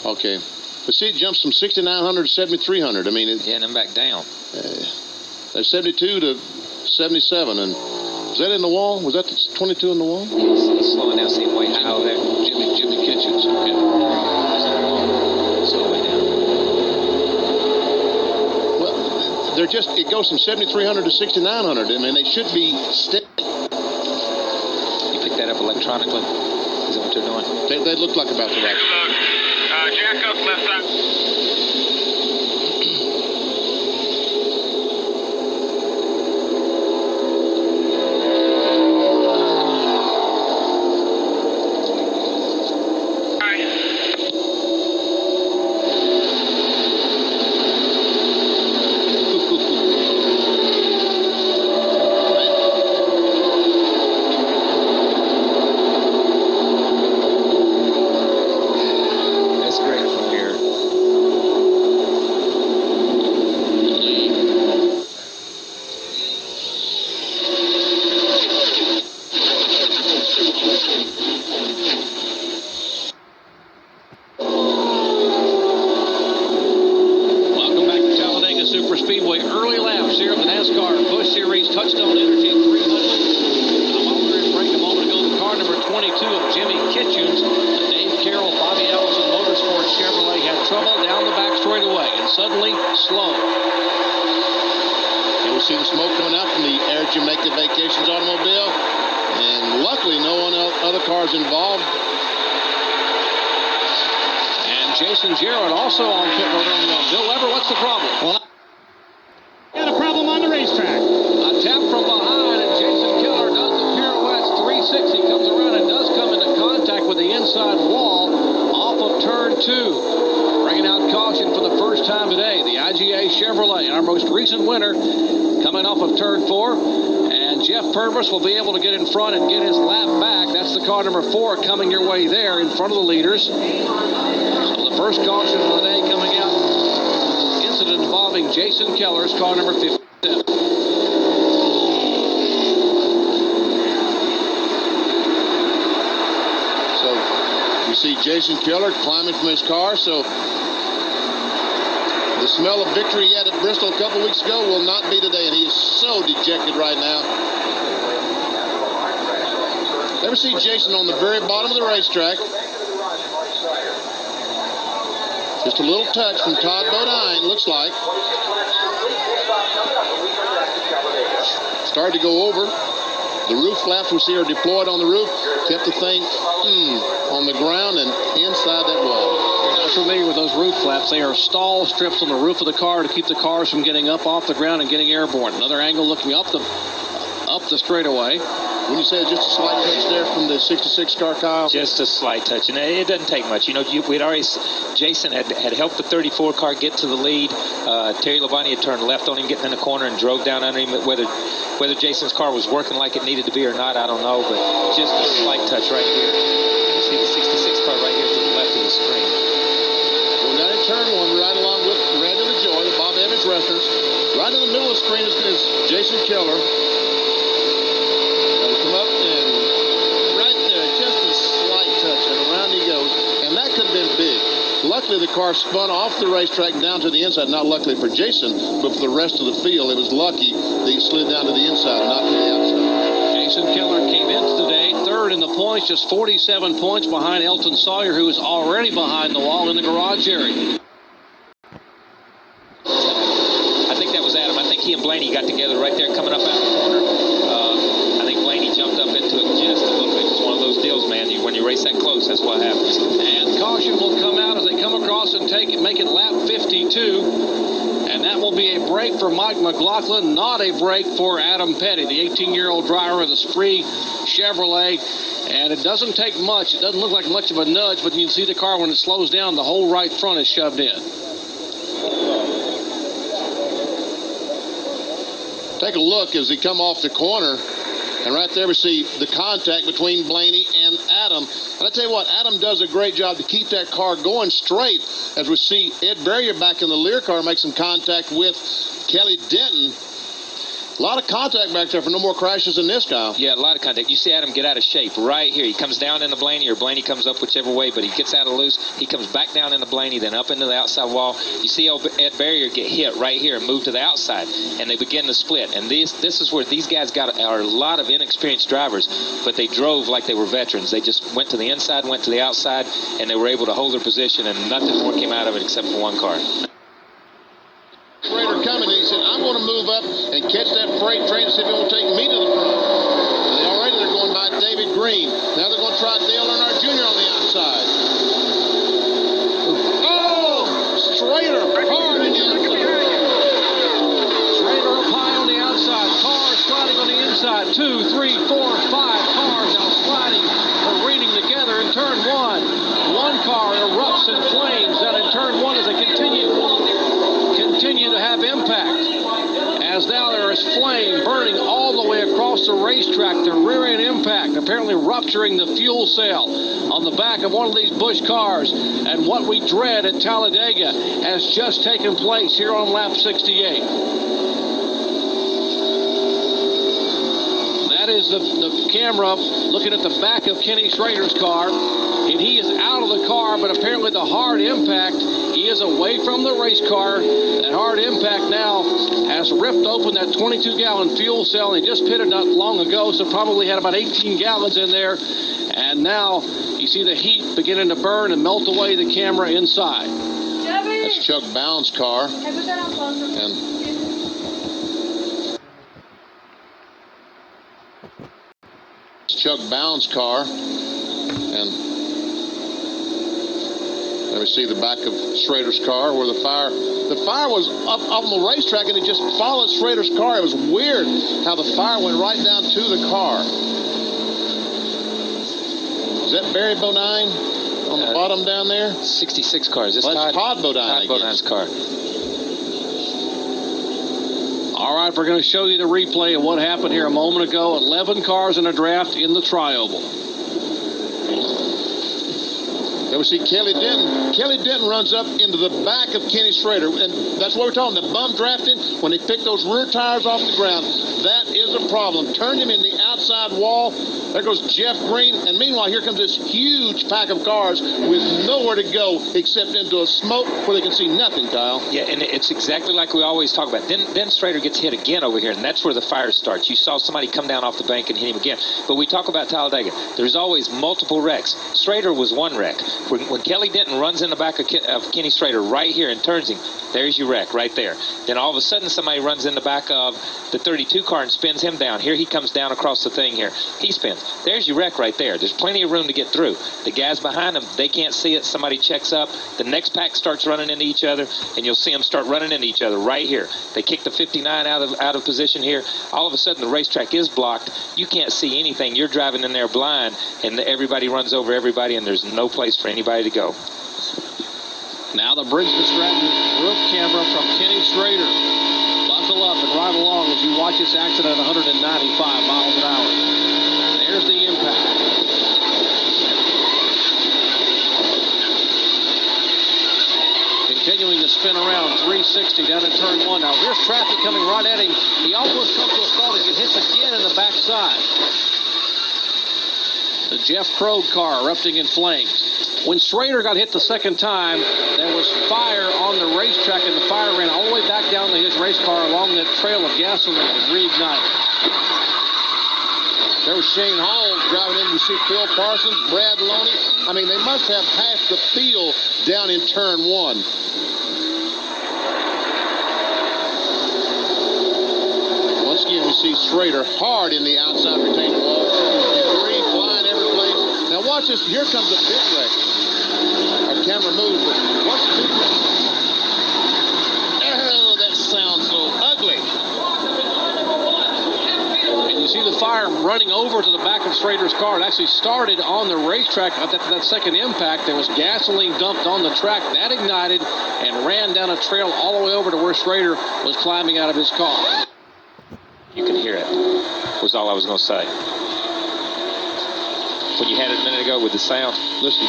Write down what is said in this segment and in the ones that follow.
Okay. But see, it jumps from 6,900 to 7,300. I mean, yeah, and then back down. There's 72 to 77. And was that in the wall? Was that the 22 in the wall? He's slowing down, seeing way high over there. Jimmy Kitchens. Okay. Slow way down. Well, they're just, it goes from 7,300 to 6,900. I mean, they should be steady. You pick that up electronically? Is that what they're doing? They look like about the right. Jack up left side. Super Speedway. Early laps here at the NASCAR Busch Series TouchStone Energy 300. While we were in break a moment ago, the car number 22 of Jimmy Kitchens, the Dave Carroll, Bobby Allison Motorsports Chevrolet, had trouble down the back straightaway and suddenly slowed. And we see the smoke coming out from the Air Jamaica Vacations automobile. And luckily, no one other cars involved. And Jason Jarrett also on pit road early on. Bill Weber, what's the problem? Well, got a problem on the racetrack. A tap from behind, and Jason Keller does the pirouettes 360, comes around and does come into contact with the inside wall off of turn 2. Bringing out caution for the first time today. The IGA Chevrolet, our most recent winner, coming off of turn 4. And Jeff Purvis will be able to get in front and get his lap back. That's the car number 4 coming your way there in front of the leaders. So the first caution of the day coming out. Incident involving Jason Keller's car number 57. So you see Jason Keller climbing from his car. So the smell of victory he had at Bristol a couple weeks ago will not be today, and he is so dejected right now. Ever see Jason on the very bottom of the racetrack? Just a little touch from Todd Bodine, looks like. Started to go over. The roof flaps we see are deployed on the roof. Kept the thing on the ground and inside that wall. If you're not familiar with those roof flaps, they are stall strips on the roof of the car to keep the cars from getting up off the ground and getting airborne. Another angle looking up the straightaway. When you say just a slight touch there from the 66 car, Kyle? Just a slight touch, and it doesn't take much. You know, we'd already, Jason had helped the 34 car get to the lead. Terry Labonte had turned left on him, getting in the corner, and drove down under him. Whether Jason's car was working like it needed to be or not, I don't know, but just a slight touch right here. You see the 66 car right here to the left of the screen. Going down in turn 1, right along with Randy LaJoy, the Bob Evans wrestlers. Right in the middle of the screen is Jason Keller. Come up and right there, just a slight touch, and around he goes. And that could have been big. Luckily, the car spun off the racetrack down to the inside. Not luckily for Jason, but for the rest of the field, it was lucky that he slid down to the inside, not to the outside. Jason Keller came into today third in the points, just 47 points behind Elton Sawyer, who is already behind the wall in the garage area. I think that was Adam. I think he and Blaney got together right there coming up out of the corner. I think Blaney jumped up into it just a little bit. Just one of those deals, man. When you race that close, that's what happens. And caution will come out as they come across and make it lap 52. And that will be a break for Mike McLaughlin, not a break for Adam Petty, the 18-year-old driver of the Spree Chevrolet. And it doesn't take much. It doesn't look like much of a nudge, but you can see the car when it slows down, the whole right front is shoved in. Take a look as they come off the corner. And right there we see the contact between Blaney and Adam. And I tell you what, Adam does a great job to keep that car going straight as we see Ed Berrier back in the Lear car make some contact with Kelly Denton. A lot of contact back there for no more crashes than this guy. Yeah, a lot of contact. You see Adam get out of shape right here. He comes down into Blaney, or Blaney comes up whichever way, but he gets out of loose. He comes back down into Blaney, then up into the outside wall. You see Ed Barrier get hit right here and move to the outside, and they begin to split. And this is where these guys are a lot of inexperienced drivers, but they drove like they were veterans. They just went to the inside, went to the outside, and they were able to hold their position, and nothing more came out of it except for one car. Schrader coming, and he said, I'm going to move up and catch that freight train and see if it will take me to the front. And they're going by David Green. Now they're going to try Dale Earnhardt Jr. on the outside. Oh! Schrader hard on the outside. Schrader up high on the outside. Cars sliding on the inside. 2, 3, 4, 5 cars now sliding, careening together in turn 1. One car erupts in flames out in turn 1 as they continue to have impact. As now there is flame burning all the way across the racetrack. The rear end impact apparently rupturing the fuel cell on the back of one of these Busch cars. And what we dread at Talladega has just taken place here on lap 68. That is the camera looking at the back of Kenny Schrader's car. And he is out of the car, but apparently the hard impact, he is away from the race car. That hard impact now has ripped open that 22-gallon fuel cell. And he just pitted not long ago, so probably had about 18 gallons in there. And now you see the heat beginning to burn and melt away the camera inside. That's Chuck Bound's car. And Chuck Bound's car. And let me see the back of Schrader's car where the fire was up on the racetrack, and it just followed Schrader's car. It was weird how the fire went right down to the car. Is that Barry Bodine on the bottom down there? 66 cars. That's Todd Bodine. Todd Bodine's car. All right, we're going to show you the replay of what happened here a moment ago. 11 cars in a draft in the tri-oval. There we see Kelly Denton. Kelly Denton runs up into the back of Kenny Schrader, and that's what we're talking, the bum drafting, when they pick those rear tires off the ground. That is a problem. Turned him in the outside wall. There goes Jeff Green, and meanwhile, here comes this huge pack of cars with nowhere to go except into a smoke where they can see nothing, Kyle. Yeah, and it's exactly like we always talk about. Then Schrader gets hit again over here, and that's where the fire starts. You saw somebody come down off the bank and hit him again. But we talk about Talladega. There's always multiple wrecks. Schrader was one wreck. When Kelly Denton runs in the back of Kenny Schrader right here and turns him, there's your wreck right there. Then all of a sudden somebody runs in the back of the 32 car and spins him down. Here he comes down across the thing here. He spins. There's your wreck right there. There's plenty of room to get through. The guys behind him, they can't see it. Somebody checks up. The next pack starts running into each other, and you'll see them start running into each other right here. They kick the 59 out of position here. All of a sudden the racetrack is blocked. You can't see anything. You're driving in there blind, and everybody runs over everybody, and there's no place for anybody to go. Now the Briggs & Stratton roof camera from Kenny Schrader. Buckle up and ride along as you watch this accident at 195 miles an hour. There's the impact. Continuing to spin around 360 down in turn 1. Now here's traffic coming right at him. He almost comes to a stall and gets hit again in the backside. The Jeff Krogh car erupting in flames. When Schrader got hit the second time, there was fire on the racetrack, and the fire ran all the way back down to his race car along that trail of gasoline that was reignited. There was Shane Hall driving in. You see Phil Parsons, Brad Loney. I mean, they must have half the field down in turn 1. Once again, we see Schrader hard in the outside retaining wall. Debris flying every place. Now watch this. Here comes a big wreck. Our camera moves, but watch the big wreck. Oh, that sounds so ugly. And you see the fire running over to the back of Schrader's car. It actually started on the racetrack at that second impact. There was gasoline dumped on the track. That ignited and ran down a trail all the way over to where Schrader was climbing out of his car. You can hear it, was all I was going to say. When you had it a minute ago with the sound, listen.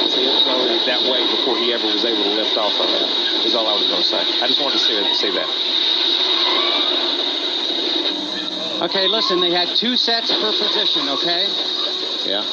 See, it was already that way before he ever was able to lift off of that. is all I was going to say. I just wanted to say that. Okay, listen, they had 2 sets per position, okay? Yeah.